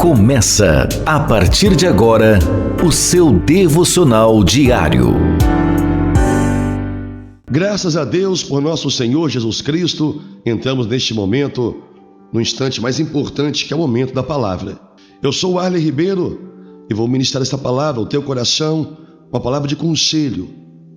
Começa, a partir de agora, o seu devocional diário. Graças a Deus por nosso Senhor Jesus Cristo, entramos neste momento, no instante mais importante, que é o momento da palavra. Eu sou o Arley Ribeiro e vou ministrar esta palavra ao teu coração, uma palavra de conselho,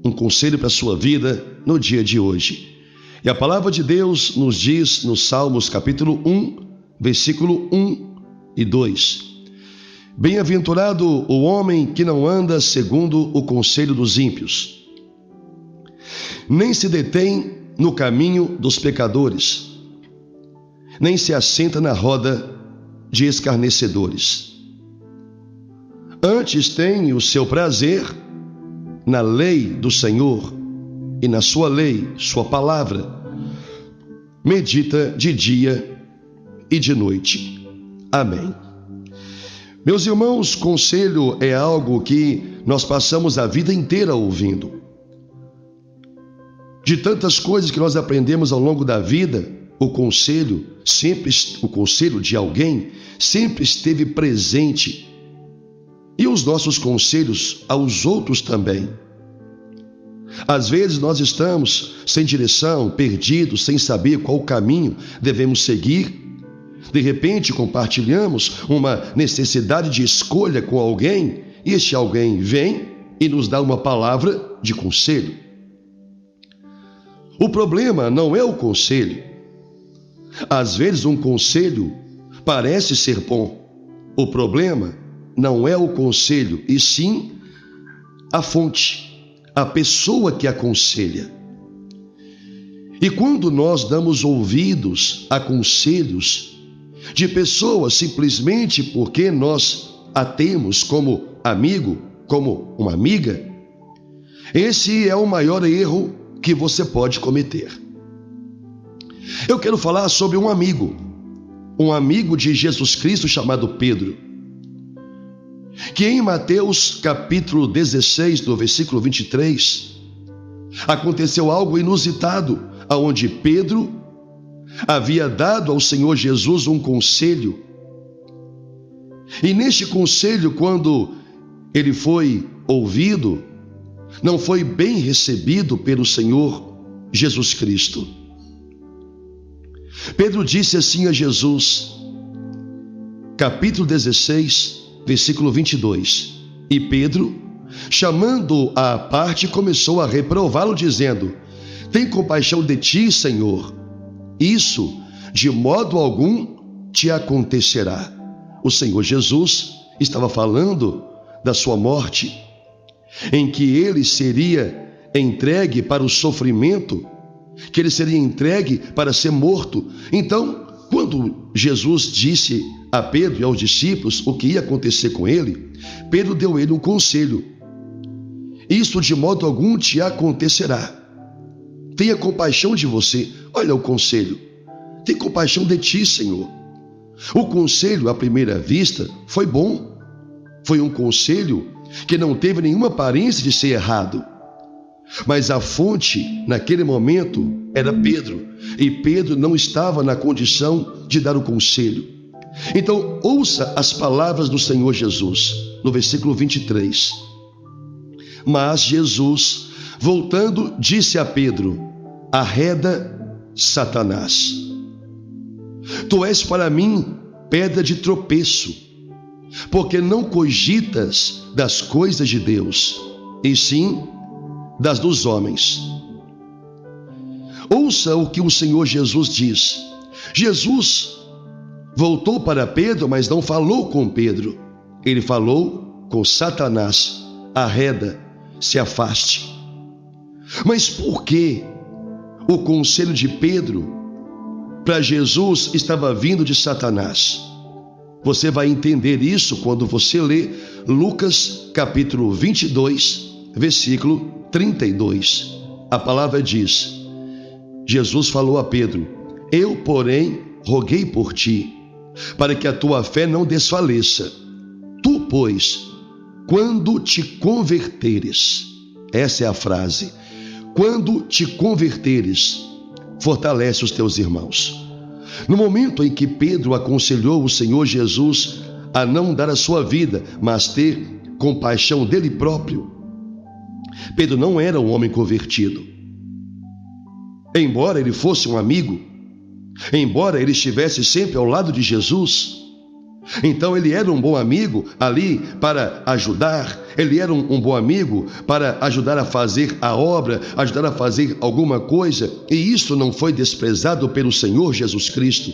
um conselho para a sua vida no dia de hoje. E a palavra de Deus nos diz no Salmos capítulo 1, versículo 1 e 2. Bem-aventurado o homem que não anda segundo o conselho dos ímpios, nem se detém no caminho dos pecadores, nem se assenta na roda de escarnecedores. Antes tem o seu prazer na lei do Senhor, e na sua lei, sua palavra, medita de dia e de noite. Amém. Meus irmãos, conselho é algo que nós passamos a vida inteira ouvindo. De tantas coisas que nós aprendemos ao longo da vida, o conselho de alguém sempre esteve presente. E os nossos conselhos aos outros também. Às vezes nós estamos sem direção, perdidos, sem saber qual caminho devemos seguir. De repente compartilhamos uma necessidade de escolha com alguém e este alguém vem e nos dá uma palavra de conselho. O problema não é o conselho. Às vezes um conselho parece ser bom. O problema não é o conselho, e sim a fonte, a pessoa que aconselha. E quando nós damos ouvidos a conselhos de pessoas simplesmente porque nós a temos como amigo, como uma amiga, esse é o maior erro que você pode cometer. Eu quero falar sobre um amigo de Jesus Cristo chamado Pedro, que em Mateus capítulo 16, no versículo 23, aconteceu algo inusitado, onde Pedro havia dado ao Senhor Jesus um conselho. E neste conselho, quando ele foi ouvido, não foi bem recebido pelo Senhor Jesus Cristo. Pedro disse assim a Jesus, capítulo 16, versículo 22. E Pedro, chamando-o à parte, começou a reprová-lo, dizendo: tem compaixão de ti, Senhor. Isso de modo algum te acontecerá. O Senhor Jesus estava falando da sua morte, em que ele seria entregue para o sofrimento, que ele seria entregue para ser morto. Então, quando Jesus disse a Pedro e aos discípulos o que ia acontecer com ele, Pedro deu a ele um conselho: isso de modo algum te acontecerá. Tenha compaixão de você. Olha o conselho. Tem compaixão de ti, Senhor. O conselho, à primeira vista, foi bom. Foi um conselho que não teve nenhuma aparência de ser errado. Mas a fonte, naquele momento, era Pedro. E Pedro não estava na condição de dar o conselho. Então, ouça as palavras do Senhor Jesus, no versículo 23. Mas Jesus, voltando, disse a Pedro: arreda, Satanás. Tu és para mim pedra de tropeço, porque não cogitas das coisas de Deus, e sim das dos homens. Ouça o que o Senhor Jesus diz. Jesus voltou para Pedro, mas não falou com Pedro. Ele falou com Satanás: arreda, se afaste. Mas por que o conselho de Pedro para Jesus estava vindo de Satanás? Você vai entender isso quando você lê Lucas capítulo 22, versículo 32. A palavra diz: Jesus falou a Pedro: eu, porém, roguei por ti, para que a tua fé não desfaleça. Tu, pois, quando te converteres, essa é a frase, quando te converteres, fortalece os teus irmãos. No momento em que Pedro aconselhou o Senhor Jesus a não dar a sua vida, mas ter compaixão dele próprio. Pedro não era um homem convertido. Embora ele fosse um amigo, embora ele estivesse sempre ao lado de Jesus, então ele era um bom amigo ali para ajudar, ele era um bom amigo para ajudar a fazer a obra, ajudar a fazer alguma coisa, e isso não foi desprezado pelo Senhor Jesus Cristo.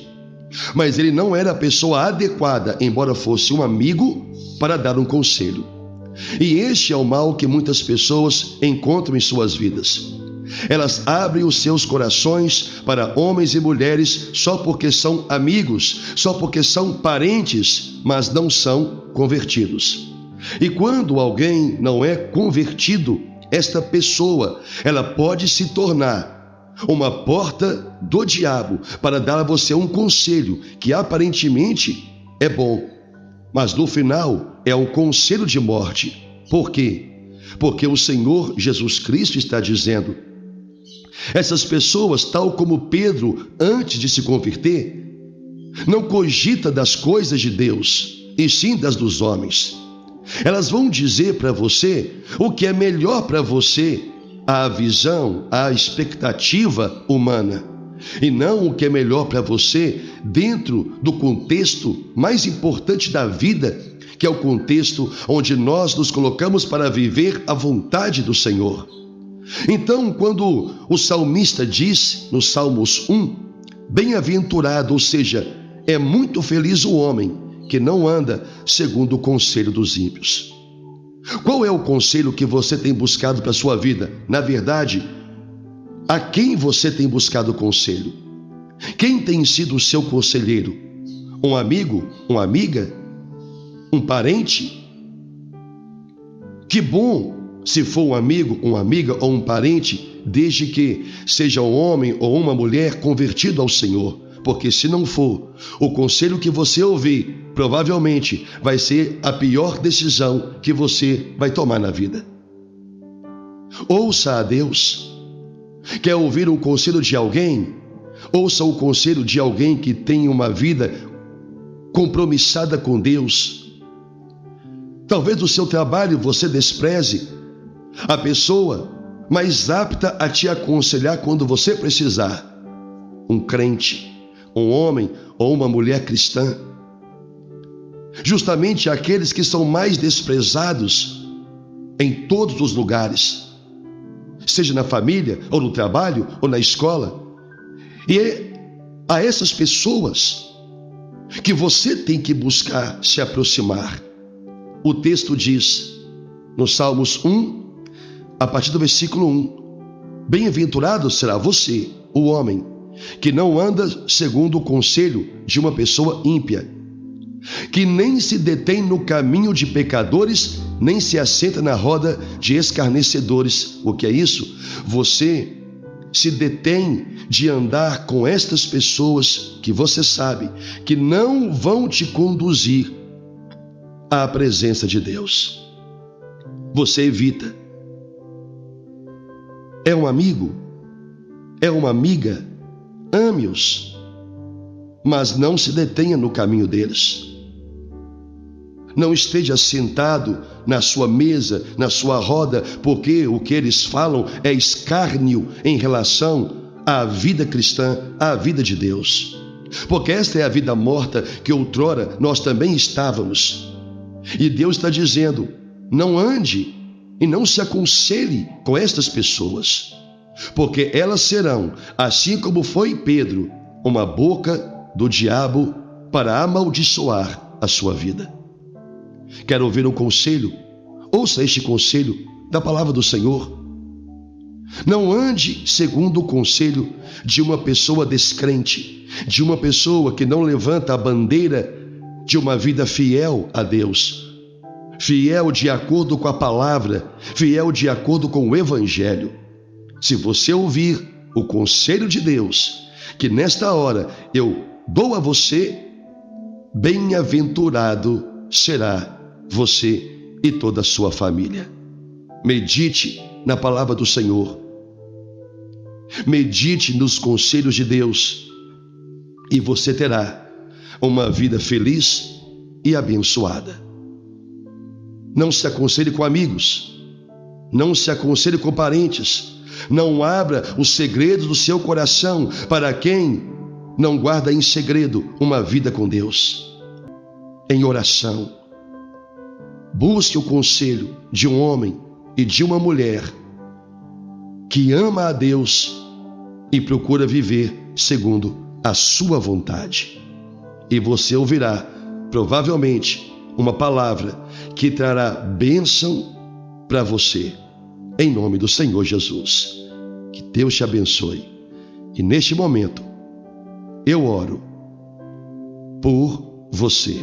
Mas ele não era a pessoa adequada, embora fosse um amigo, para dar um conselho. E este é o mal que muitas pessoas encontram em suas vidas. Elas abrem os seus corações para homens e mulheres só porque são amigos, só porque são parentes, mas não são convertidos. E quando alguém não é convertido, esta pessoa, ela pode se tornar uma porta do diabo para dar a você um conselho que aparentemente é bom, mas no final é um conselho de morte. Por quê? Porque o Senhor Jesus Cristo está dizendo: essas pessoas, tal como Pedro, antes de se converter, não cogita das coisas de Deus, e sim das dos homens. Elas vão dizer para você o que é melhor para você, a visão, a expectativa humana, e não o que é melhor para você dentro do contexto mais importante da vida, que é o contexto onde nós nos colocamos para viver a vontade do Senhor. Então, quando o salmista diz no Salmos 1, bem-aventurado, ou seja, é muito feliz o homem que não anda segundo o conselho dos ímpios. Qual é o conselho que você tem buscado para a sua vida? Na verdade, a quem você tem buscado conselho? Quem tem sido o seu conselheiro? Um amigo? Uma amiga? Um parente? Que bom se for um amigo, uma amiga ou um parente, desde que seja um homem ou uma mulher convertido ao Senhor. Porque se não for, o conselho que você ouvir, provavelmente vai ser a pior decisão que você vai tomar na vida. Ouça a Deus. Quer ouvir um conselho de alguém? Ouça o conselho de alguém que tem uma vida compromissada com Deus. Talvez no seu trabalho você despreze a pessoa mais apta a te aconselhar quando você precisar. Um crente, um homem ou uma mulher cristã. Justamente aqueles que são mais desprezados em todos os lugares, seja na família, ou no trabalho, ou na escola. E é a essas pessoas que você tem que buscar se aproximar. O texto diz, no Salmos 1, a partir do versículo 1, bem-aventurado será você, o homem, que não anda segundo o conselho de uma pessoa ímpia, que nem se detém no caminho de pecadores, nem se assenta na roda de escarnecedores. O que é isso? Você se detém de andar com estas pessoas que você sabe que não vão te conduzir à presença de Deus. Você evita. É um amigo? É uma amiga? Ame-os, mas não se detenha no caminho deles. Não esteja sentado na sua mesa, na sua roda, porque o que eles falam é escárnio em relação à vida cristã, à vida de Deus. Porque esta é a vida morta que outrora nós também estávamos. E Deus está dizendo, não ande e não se aconselhe com estas pessoas, porque elas serão, assim como foi Pedro, uma boca do diabo para amaldiçoar a sua vida. Quer ouvir um conselho? Ouça este conselho da palavra do Senhor. Não ande segundo o conselho de uma pessoa descrente, de uma pessoa que não levanta a bandeira de uma vida fiel a Deus, fiel de acordo com a palavra, fiel de acordo com o Evangelho. Se você ouvir o conselho de Deus, que nesta hora eu dou a você, bem-aventurado será você e toda a sua família. Medite na palavra do Senhor. Medite nos conselhos de Deus e você terá uma vida feliz e abençoada. Não se aconselhe com amigos, não se aconselhe com parentes, não abra os segredos do seu coração para quem não guarda em segredo uma vida com Deus. Em oração, busque o conselho de um homem e de uma mulher que ama a Deus e procura viver segundo a sua vontade. E você ouvirá, provavelmente, uma palavra que trará bênção para você. Em nome do Senhor Jesus. Que Deus te abençoe. E neste momento, eu oro por você.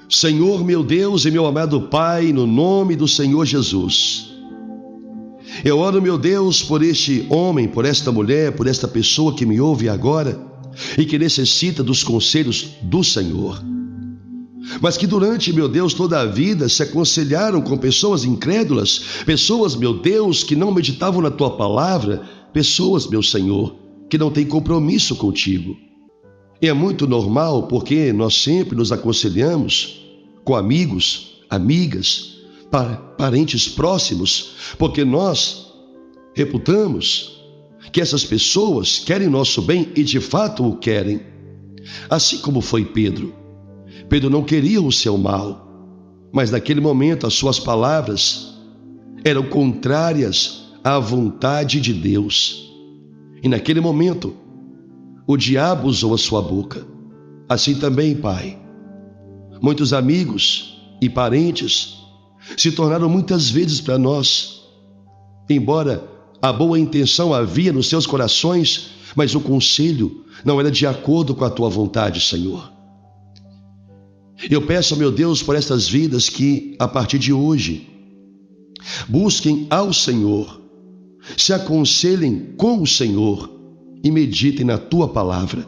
Senhor, meu Deus e meu amado Pai, no nome do Senhor Jesus, eu oro, meu Deus, por este homem, por esta mulher, por esta pessoa que me ouve agora e que necessita dos conselhos do Senhor, mas que durante, meu Deus, toda a vida se aconselharam com pessoas incrédulas, pessoas, meu Deus, que não meditavam na Tua palavra, pessoas, meu Senhor, que não têm compromisso contigo. E é muito normal, porque nós sempre nos aconselhamos com amigos, amigas, parentes próximos, porque nós reputamos que essas pessoas querem nosso bem e de fato o querem. Assim como foi Pedro. Pedro não queria o seu mal, mas naquele momento as suas palavras eram contrárias à vontade de Deus. E naquele momento, o diabo usou a sua boca. Assim também, Pai, muitos amigos e parentes se tornaram muitas vezes para nós, embora a boa intenção havia nos seus corações, mas o conselho não era de acordo com a Tua vontade, Senhor. Eu peço, meu Deus, por estas vidas que, a partir de hoje, busquem ao Senhor, se aconselhem com o Senhor e meditem na Tua palavra,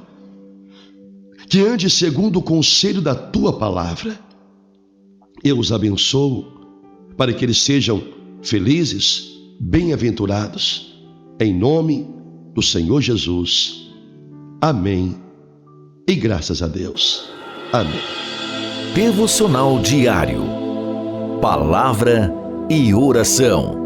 que ande segundo o conselho da Tua palavra. Eu os abençoo para que eles sejam felizes, bem-aventurados, em nome do Senhor Jesus. Amém. E graças a Deus. Amém. Devocional diário. Palavra e oração.